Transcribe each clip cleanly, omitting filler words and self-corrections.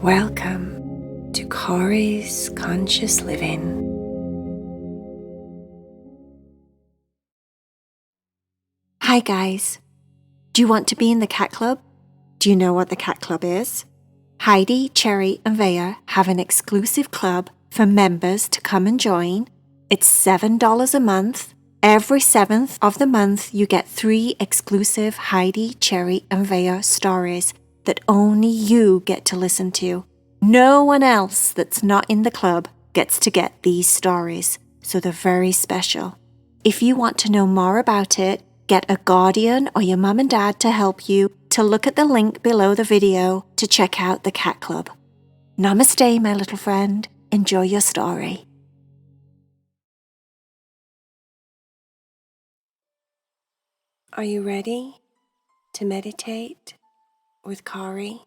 Welcome to Corey's Conscious Living. Hi guys, do you want to be in the cat club? Do you know what the cat club is? Heidi, Cherry and Vaya have an exclusive club for members to come and join. It's $7 a month. Every 7th of the month you get 3 exclusive Heidi, Cherry and Vaya stories that only you get to listen to. No one else that's not in the club gets to get these stories, so they're very special. If you want to know more about it, get a guardian or your mum and dad to help you to look at the link below the video to check out the cat club. Namaste, my little friend. Enjoy your story. Are you ready to meditate with Corey?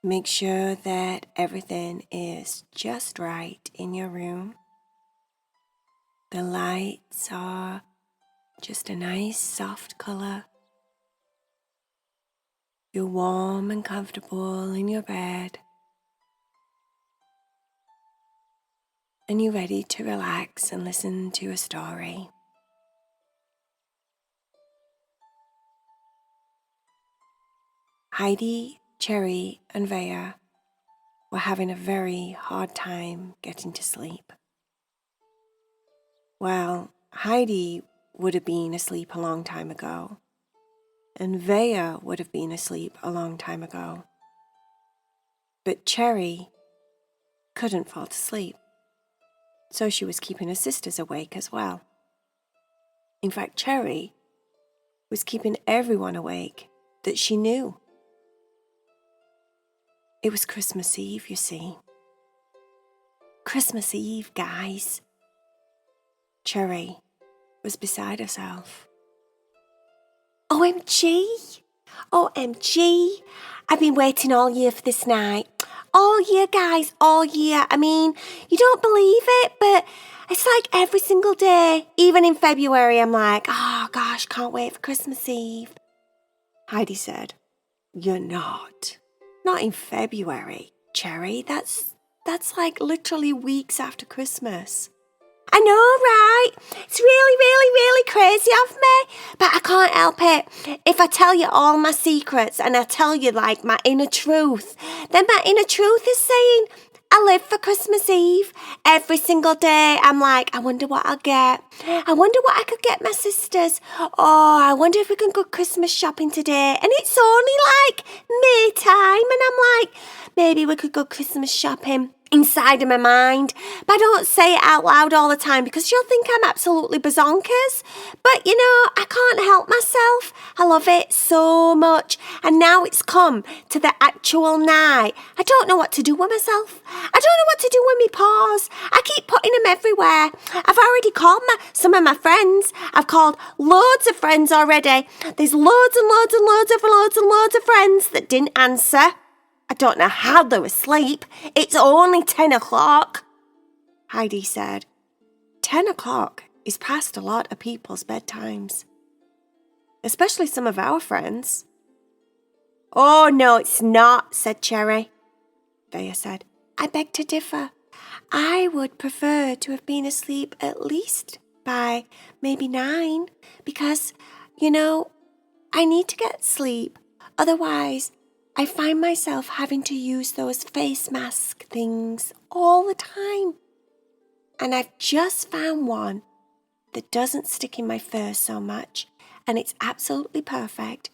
Make sure that everything is just right in your room. The lights are just a nice soft color. You're warm and comfortable in your bed. And you're ready to relax and listen to a story. Heidi, Cherry and Vaya were having a very hard time getting to sleep. Well, Heidi would have been asleep a long time ago, and Vaya would have been asleep a long time ago. But Cherry couldn't fall to sleep, so she was keeping her sisters awake as well. In fact, Cherry was keeping everyone awake that she knew. It was Christmas Eve, you see. Christmas Eve, guys. Cherry was beside herself. OMG! OMG! I've been waiting all year for this night. All year, guys, all year. I mean, you don't believe it, but it's like every single day. Even in February, I'm like, oh gosh, can't wait for Christmas Eve. Heidi said, "You're not. Not in February, Cherry. That's like literally weeks after Christmas." I know, right? It's really, really, really crazy of me, but I can't help it. If I tell you all my secrets and I tell you like my inner truth, then my inner truth is saying, I live for Christmas Eve. Every single day I'm like, I wonder what I'll get. I wonder what I could get my sisters. Oh, I wonder if we can go Christmas shopping today. And it's only like May time and I'm like, maybe we could go Christmas shopping. Inside of my mind, but I don't say it out loud all the time because you'll think I'm absolutely bazonkers. But you know, I can't help myself. I love it so much. And now it's come to the actual night. I don't know what to do with myself. I don't know what to do with my paws. I keep putting them everywhere. I've already called some of my friends. I've called loads of friends already. There's loads and loads and loads and loads and loads of friends that didn't answer. I don't know how they were asleep. It's only 10 o'clock. Heidi said, 10 o'clock is past a lot of people's bedtimes. Especially some of our friends. Oh, no, it's not, said Cherry. Vaya said, I beg to differ. I would prefer to have been asleep at least by maybe 9 because, you know, I need to get sleep. Otherwise, I find myself having to use those face mask things all the time. And I've just found one that doesn't stick in my fur so much, and it's absolutely perfect.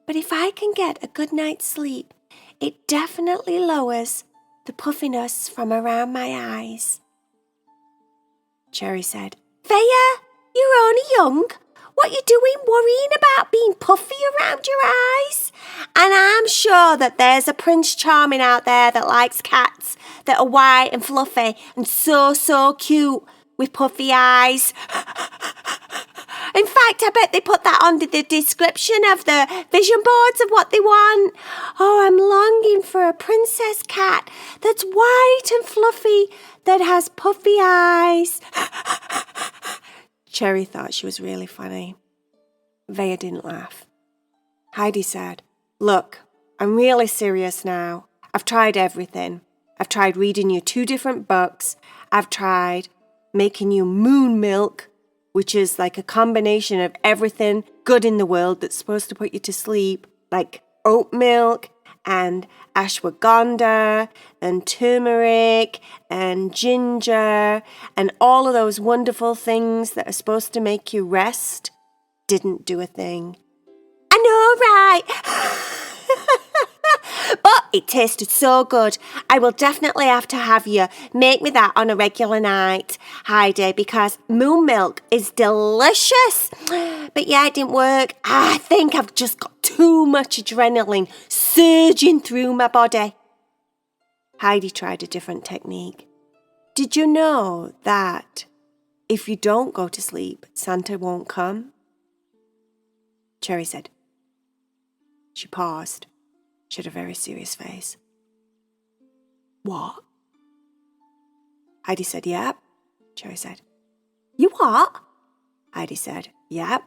But if I can get a good night's sleep, it definitely lowers the puffiness from around my eyes. Cherry said, Vaya, you're only young. What you doing worrying about being puffy around your eyes? And I'm sure that there's a Prince Charming out there that likes cats that are white and fluffy and so cute with puffy eyes. In fact, I bet they put that under the description of the vision boards of what they want. Oh, I'm longing for a princess cat that's white and fluffy that has puffy eyes. Cherry thought she was really funny. Vaya didn't laugh. Heidi said, Look, I'm really serious now. I've tried everything. I've tried reading you 2 different books. I've tried making you moon milk, which is like a combination of everything good in the world that's supposed to put you to sleep, like oat milk and ashwagandha and turmeric and ginger and all of those wonderful things that are supposed to make you rest. Didn't do a thing. I know, right? But it tasted so good. I will definitely have to have you make me that on a regular night, Heidi, because moon milk is delicious. But yeah, it didn't work. I think I've just got too much adrenaline surging through my body. Heidi tried a different technique. Did you know that if you don't go to sleep, Santa won't come? Cherry said. She paused. She had a very serious face. What? Heidi said, yep. Cherry said, you what? Heidi said, yep.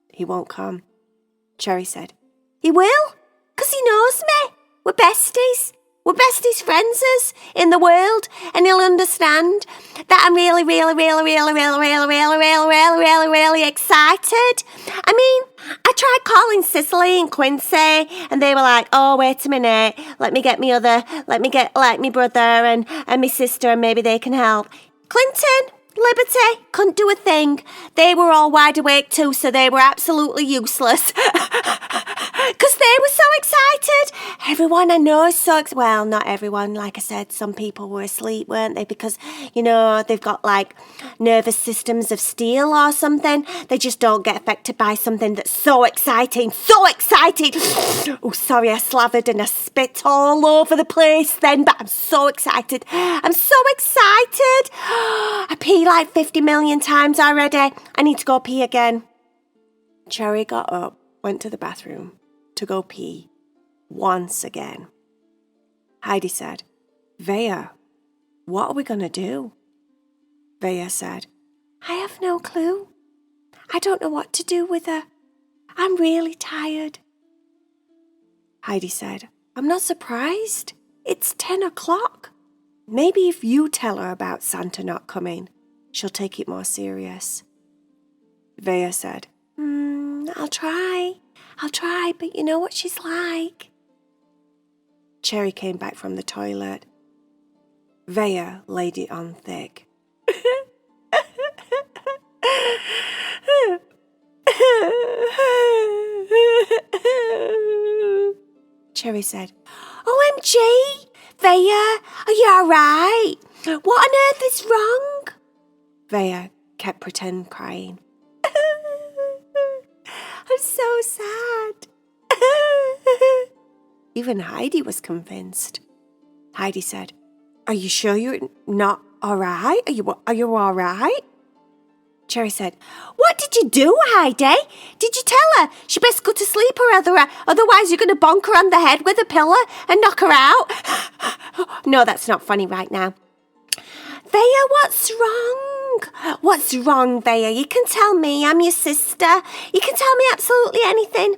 He won't come. Cherry said, he will? 'Cause he knows me. We're besties. We're bestest friendses in the world, and he'll understand that I'm really excited. I mean, I tried calling Cicely and Quincy, and they were like, oh, wait a minute, let me get me brother and my sister, and maybe they can help. Clinton, Liberty, couldn't do a thing. They were all wide awake too, so they were absolutely useless. Because they were so excited. Everyone I know is so excited. Well, not everyone. Like I said, some people were asleep, weren't they? Because, they've got like nervous systems of steel or something. They just don't get affected by something that's so exciting. So excited. Oh, sorry, I slathered and I spit all over the place then, but I'm so excited. I'm so excited. I peed like 50 million times already. I need to go pee again. Cherry got up, went to the bathroom to go pee once again. Heidi said, Vaya, what are we going to do? Vaya said, I have no clue. I don't know what to do with her. I'm really tired. Heidi said, I'm not surprised. It's 10 o'clock. Maybe if you tell her about Santa not coming, she'll take it more serious. Vaya said, I'll try, but you know what she's like. Cherry came back from the toilet. Vaya laid it on thick. Cherry said, OMG, Vaya, are you all right? What on earth is wrong? Vaya kept pretend crying. I'm so sad. Even Heidi was convinced. Heidi said, are you sure you're not all right? Are you all right? Cherry said, what did you do, Heidi? Did you tell her she best go to sleep or otherwise you're going to bonk her on the head with a pillow and knock her out? No, that's not funny right now. Vaya, what's wrong? What's wrong, Vaya? You can tell me. I'm your sister. You can tell me absolutely anything.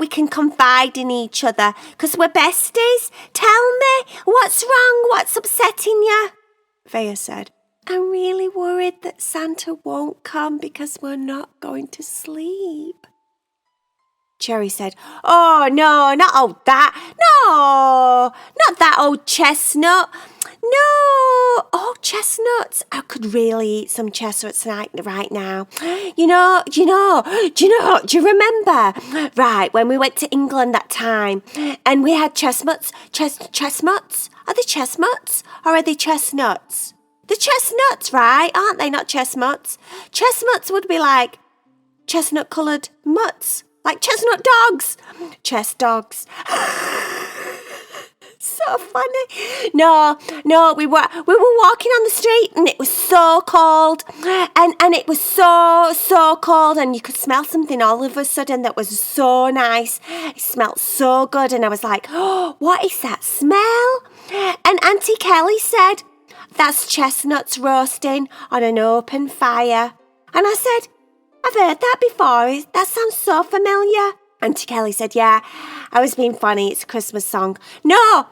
We can confide in each other because we're besties. Tell me, what's wrong? What's upsetting you? Vaya said, I'm really worried that Santa won't come because we're not going to sleep. Cherry said, oh, no, not all that. No, not that old chestnut. No, oh, chestnuts. I could really eat some chestnuts right now. Do you remember? Right, when we went to England that time and we had chestnuts. Chestnuts? Are they chestnuts or are they chestnuts? The chestnuts, right? Aren't they? Not chestnuts. Chestnuts would be like chestnut-coloured mutts. Like chestnut dogs. Chest dogs. So funny. No, we were walking on the street and it was so cold. And it was so cold and you could smell something all of a sudden that was so nice. It smelled so good and I was like, oh, what is that smell? And Auntie Kelly said, that's chestnuts roasting on an open fire. And I said, I've heard that before. That sounds so familiar. Auntie Kelly said, yeah, I was being funny. It's a Christmas song. No,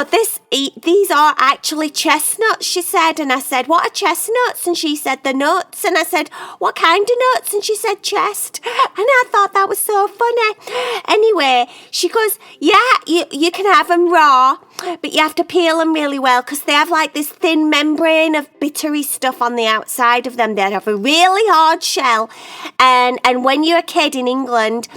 these are actually chestnuts, she said. And I said, what are chestnuts? And she said, the nuts. And I said, what kind of nuts? And she said, chest. And I thought that was so funny. Anyway, she goes, yeah, you can have them raw, but you have to peel them really well because they have like this thin membrane of bittery stuff on the outside of them. They have a really hard shell. And when you're a kid in England,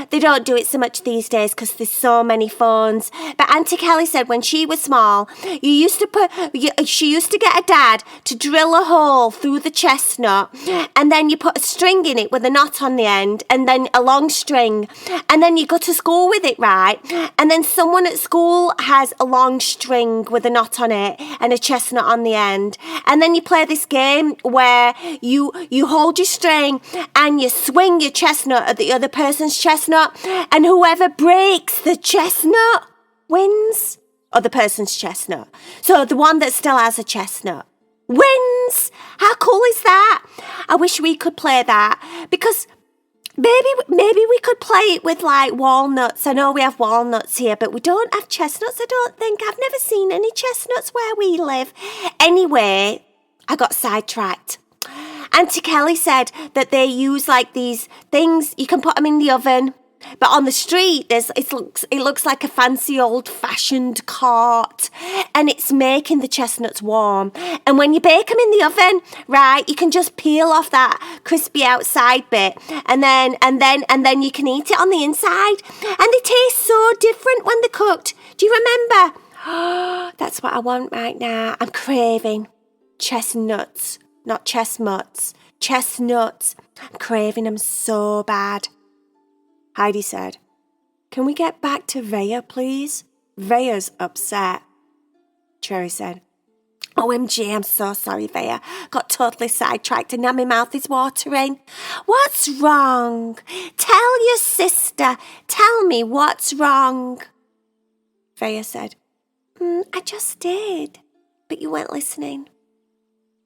they don't do it so much these days because there's so many phones. But Auntie Kelly said when she was small, she used to get a dad to drill a hole through the chestnut, and then you put a string in it with a knot on the end, and then a long string, and then you go to school with it, right? And then someone at school has a long string with a knot on it and a chestnut on the end, and then you play this game where you hold your string and you swing your chestnut at the other person's chestnut, and whoever breaks the chestnut wins. Other person's chestnut. So the one that still has a chestnut wins. How cool is that? I wish we could play that, because maybe we could play it with like walnuts. I know we have walnuts here, but we don't have chestnuts, I don't think. I've never seen any chestnuts where we live. Anyway, I got sidetracked. Auntie Kelly said that they use like these things, you can put them in the oven. But on the street, it looks like a fancy old-fashioned cart, and it's making the chestnuts warm. And when you bake them in the oven, right, you can just peel off that crispy outside bit, and then you can eat it on the inside. And they taste so different when they're cooked. Do you remember? Oh, that's what I want right now. I'm craving chestnuts, not chestnuts. Chestnuts. I'm craving them so bad. Heidi said, can we get back to Vaya, please? Vaya's upset. Cherry said, OMG, I'm so sorry, Vaya. Got totally sidetracked and now my mouth is watering. What's wrong? Tell your sister. Tell me what's wrong. Vaya said, I just did, but you weren't listening.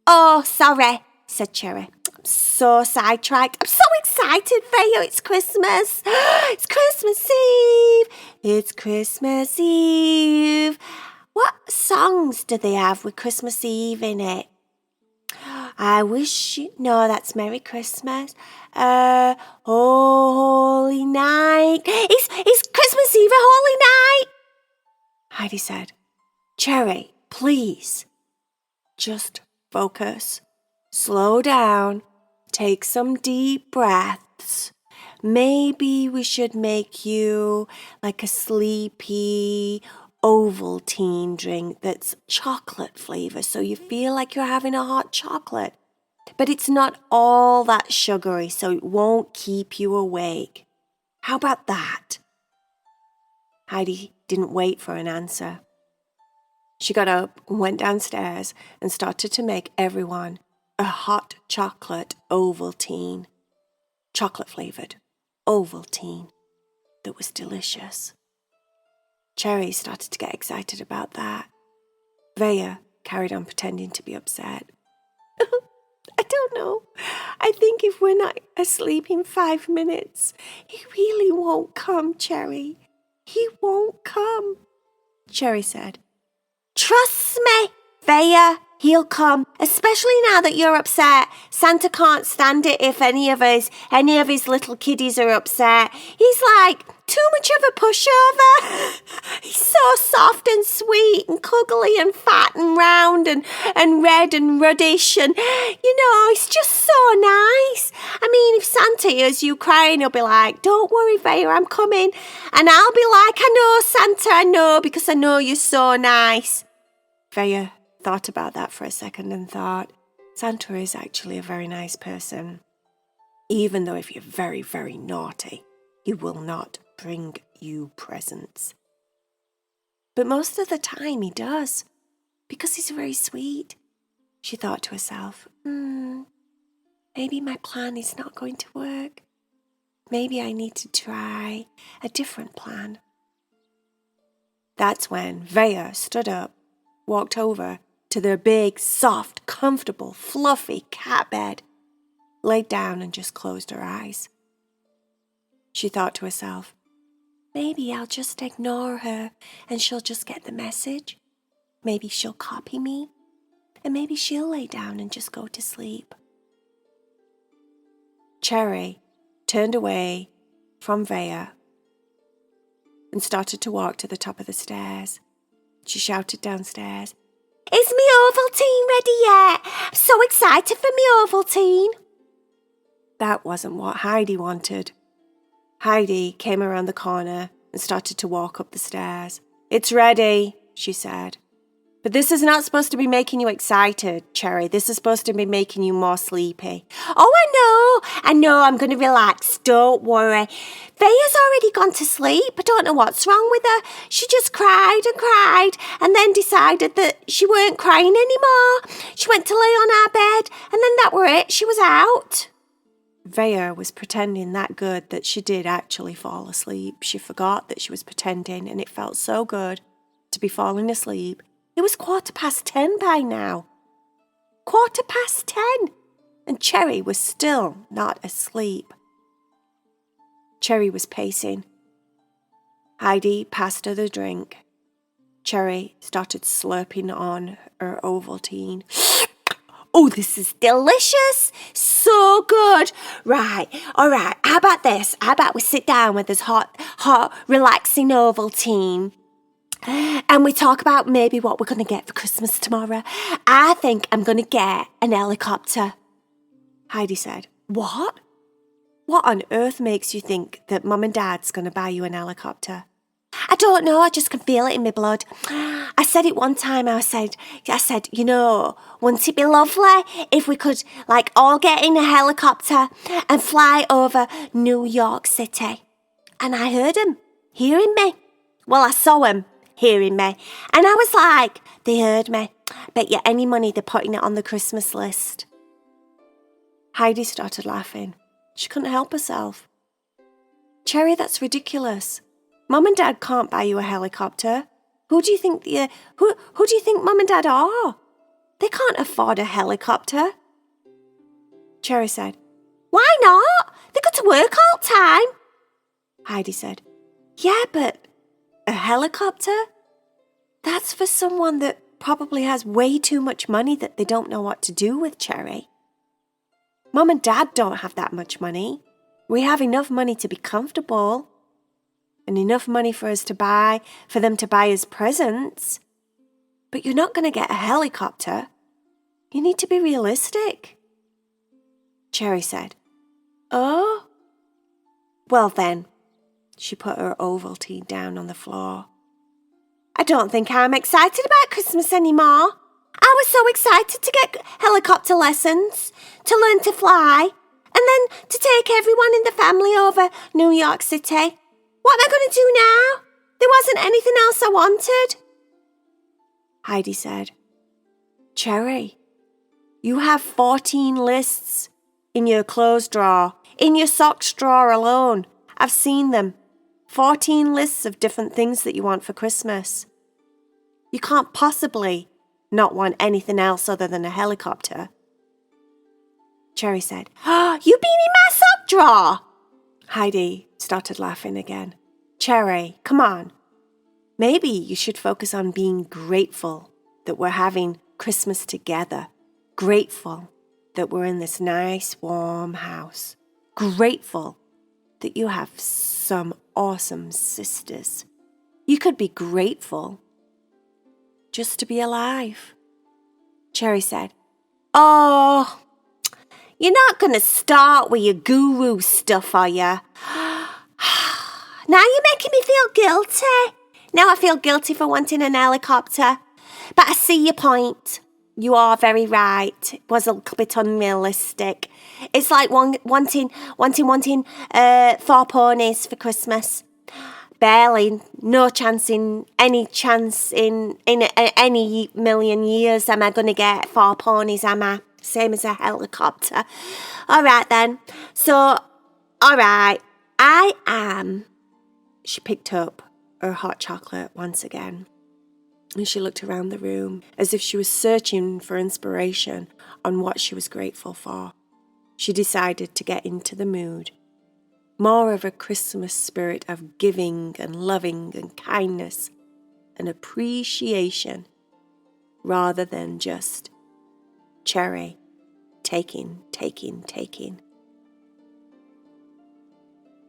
Oh, sorry, said Cherry. So sidetracked. I'm so excited, Vaya. It's Christmas. It's Christmas Eve. It's Christmas Eve. What songs do they have with Christmas Eve in it? I wish you... No, that's Merry Christmas. Oh, Holy Night. Is Christmas Eve a holy night? Heidi said, Cherry, please. Just focus. Slow down. Take some deep breaths. Maybe we should make you like a sleepy Ovaltine drink that's chocolate flavor, so you feel like you're having a hot chocolate. But it's not all that sugary, so it won't keep you awake. How about that? Heidi didn't wait for an answer. She got up and went downstairs and started to make everyone a hot chocolate Ovaltine. Chocolate-flavoured Ovaltine that was delicious. Cherry started to get excited about that. Vaya carried on pretending to be upset. I don't know. I think if we're not asleep in 5 minutes, he really won't come, Cherry. He won't come. Cherry said, Trust me, Vaya, he'll come, especially now that you're upset. Santa can't stand it if any of his little kiddies are upset. He's like too much of a pushover. He's so soft and sweet and cuddly and fat and round and red and ruddish, and he's just so nice. I mean, if Santa hears you crying, he'll be like, Don't worry, Vaya, I'm coming. And I'll be like, I know, Santa, I know, because I know you're so nice. Vaya thought about that for a second and thought, Santa is actually a very nice person. Even though if you're very, very naughty, he will not bring you presents. But most of the time he does, because he's very sweet. She thought to herself, maybe my plan is not going to work. Maybe I need to try a different plan. That's when Vaya stood up, walked over to their big, soft, comfortable, fluffy cat bed, laid down and just closed her eyes. She thought to herself. Maybe I'll just ignore her and she'll just get the message. Maybe she'll copy me. And maybe she'll lay down and just go to sleep. Cherry turned away from Vaya and started to walk to the top of the stairs. She shouted downstairs, "Is me Ovaltine ready yet? I'm so excited for me Ovaltine." That wasn't what Heidi wanted. Heidi came around the corner and started to walk up the stairs. "It's ready," she said. "But this is not supposed to be making you excited, Cherry. This is supposed to be making you more sleepy." "Oh, I know, I'm going to relax, don't worry. Vaya's already gone to sleep. I don't know what's wrong with her. She just cried and then decided that she weren't crying anymore. She went to lay on our bed and then that were it, she was out." Vaya was pretending that good that she did actually fall asleep. She forgot that she was pretending and it felt so good to be falling asleep. It was 10:15 by now. 10:15, and Cherry was still not asleep. Cherry was pacing. Heidi passed her the drink. Cherry started slurping on her Ovaltine. "Oh, this is delicious. So good. Right, all right, how about this? How about we sit down with this hot, relaxing Ovaltine and we talk about maybe what we're going to get for Christmas tomorrow? I think I'm going to get an helicopter." Heidi said, "What? What on earth makes you think that Mum and Dad's going to buy you an helicopter?" "I don't know, I just can feel it in my blood. I said it one time, I said, you know, wouldn't it be lovely if we could, all get in a helicopter and fly over New York City?" And I heard him, hearing me. Well, I saw him, hearing me. And I was like, they heard me. Bet you any money they're putting it on the Christmas list. Heidi started laughing. She couldn't help herself. "Cherry, that's ridiculous. Mum and Dad can't buy you a helicopter. Who do you think who do you think Mum and Dad are? They can't afford a helicopter." Cherry said, "Why not? They go to work all the time." Heidi said, "Yeah, but a helicopter? That's for someone that probably has way too much money that they don't know what to do with, Cherry. Mum and Dad don't have that much money. We have enough money to be comfortable and enough money for them to buy us presents. But you're not going to get a helicopter. You need to be realistic." Cherry said, "Oh, well then." She put her Ovaltine down on the floor. "I don't think I'm excited about Christmas anymore. I was so excited to get helicopter lessons, to learn to fly, and then to take everyone in the family over New York City. What am I going to do now? There wasn't anything else I wanted." Heidi said, "Cherry, you have 14 lists in your clothes drawer, in your socks drawer alone. I've seen them. 14 lists of different things that you want for Christmas. You can't possibly not want anything else other than a helicopter." Cherry said, "Oh, you been in my sock drawer?" Heidi started laughing again. "Cherry, come on. Maybe you should focus on being grateful that we're having Christmas together. Grateful that we're in this nice, warm house. Grateful that you have some awesome sisters. You could be grateful just to be alive." Cherry said, "Oh, you're not going to start with your guru stuff, are you? Now you're making me feel guilty. Now I feel guilty for wanting an helicopter. But I see your point. You are very right. It was a little bit unrealistic. It's like wanting 4 ponies for Christmas. Barely, no chance in any million years am I going to get 4 ponies, am I? Same as a helicopter. All right then. So, all right, I am." She picked up her hot chocolate once again, and she looked around the room as if she was searching for inspiration on what she was grateful for. She decided to get into the mood. more of a Christmas spirit of giving and loving and kindness and appreciation rather than just cherry taking.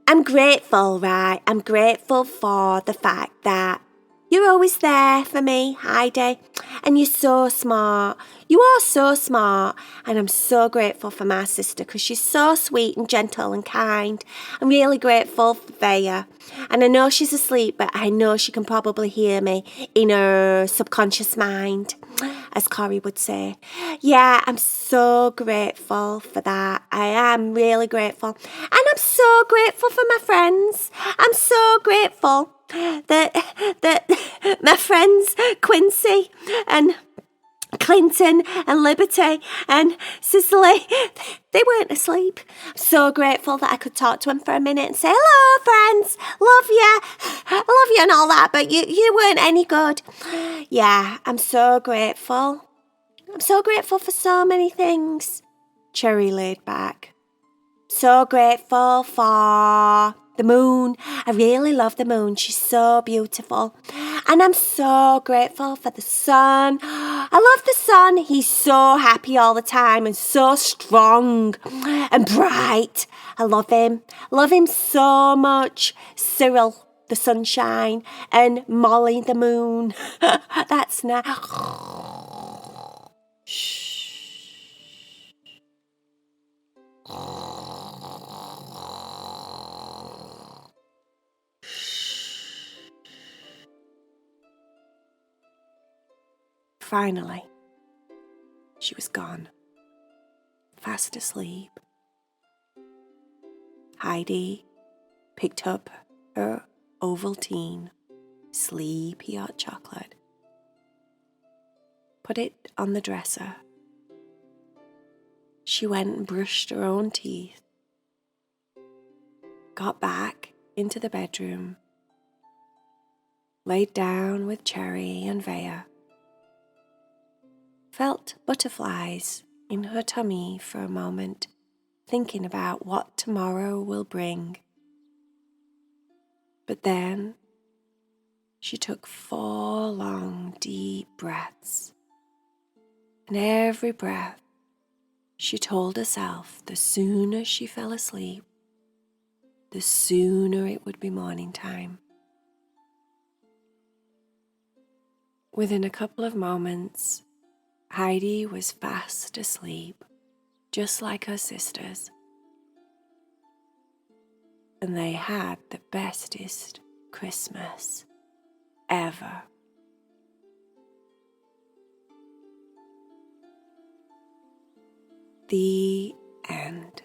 I'm grateful, right? I'm grateful for the fact that you're always there for me, Heidi, and you're so smart. You are so smart, and I'm so grateful for my sister because she's so sweet and gentle and kind. I'm really grateful for Vaya, and I know she's asleep, but I know she can probably hear me in her subconscious mind, as Corey would say. Yeah, I'm so grateful for that. I am really grateful, and I'm so grateful for my friends. I'm so grateful that my friends Quincy and Clinton and Liberty and Cicely, they weren't asleep. I'm so grateful that I could talk to them for a minute and say, hello, friends, love you and all that, but you weren't any good. Yeah, I'm so grateful. I'm so grateful for so many things. Cherry laid back. So grateful for the moon. I really love the moon. She's so beautiful. And I'm so grateful for the sun. I love the sun. He's so happy all the time and so strong and bright. I love him. Love him so much. Cyril, the sunshine, and Molly, the moon. That's nice. Shh. Finally, she was gone, fast asleep. Heidi picked up her Ovaltine sleepy hot chocolate, put it on the dresser. She went and brushed her own teeth, got back into the bedroom, laid down with Cherry and Vaya, felt butterflies in her tummy for a moment, thinking about what tomorrow will bring. But then she took 4 long, deep breaths, and every breath she told herself the sooner she fell asleep, the sooner it would be morning time. Within a couple of moments, Heidi was fast asleep, just like her sisters, and they had the bestest Christmas ever. The end.